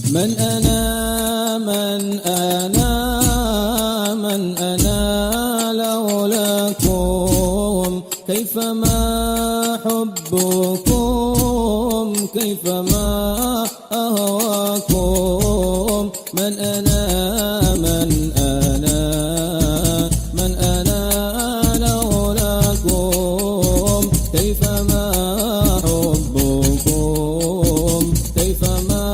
من أنا من أنا من أنا لولاكم، كيفما حبكم كيفما أهواكم. من أنا من أنا من أنا لولاكم، كيفما حبكم كيفما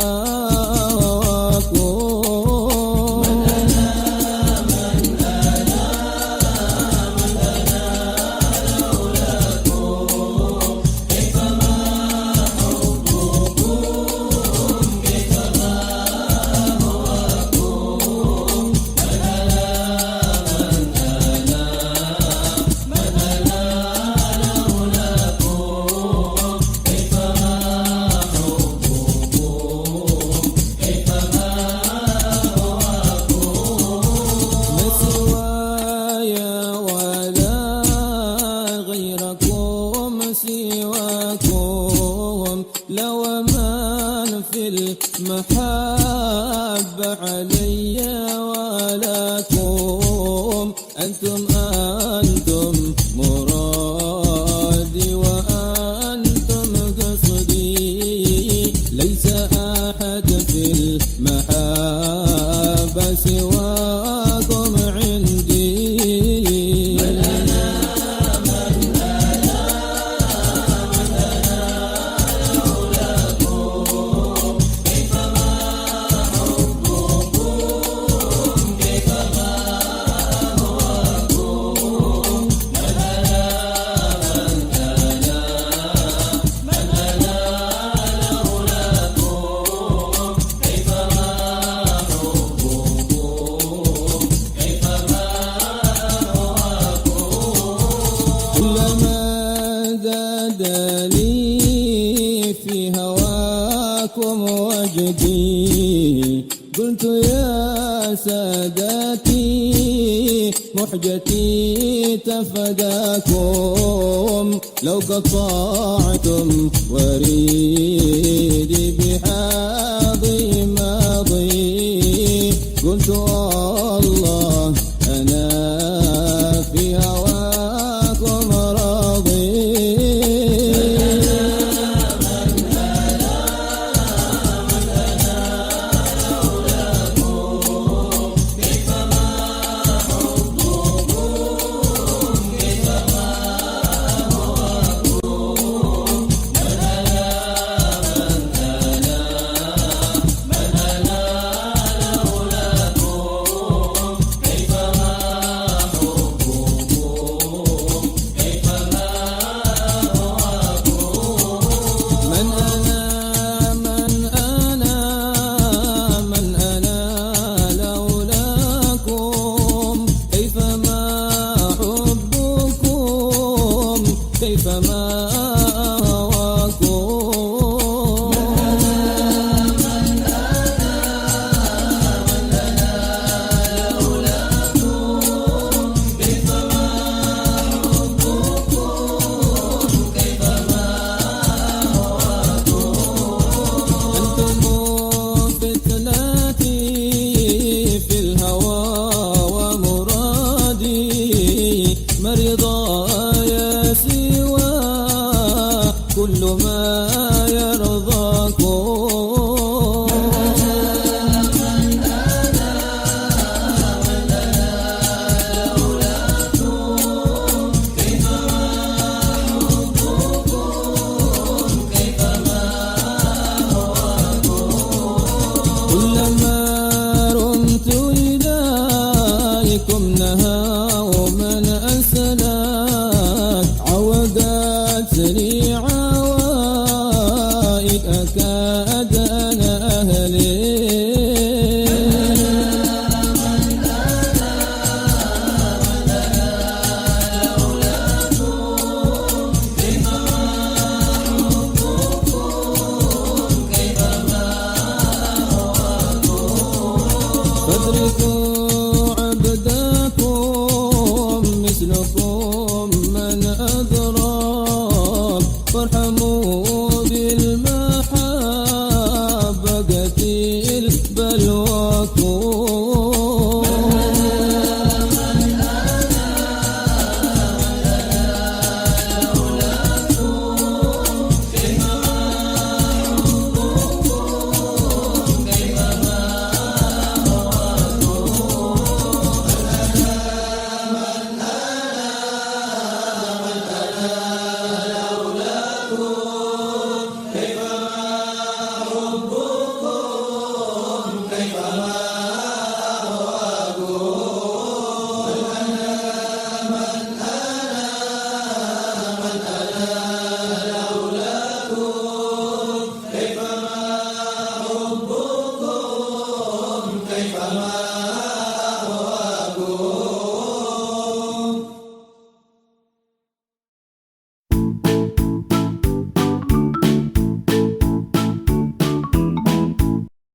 سواكم. لو من في المحبة علي ولكم، أنتم مرادي وأنتم قصدي، ليس أحد في المحبة سواكم عندي. في هواكم وجدي، قلت يا سادتي محجتي تفداكم. لو قطعتم وريدي بحاضي ماضي، قلت الله أنا في هواكم راضي. كيفما أهواكم. من أنا لولاكم، كيفما حبكم كيفما أهواكم. أنتم فتنتي في الهوى ومرادي، مرضاي سوى كل ما يرضاكم. من أنا لولاكم، كيفما حبكم كيفما أهواكم. كلما رمت إليكم نهى من أسلت، عودتني عوائد أكاد أنا أهلي. فادركوا عبدكم مثلكم من أدرك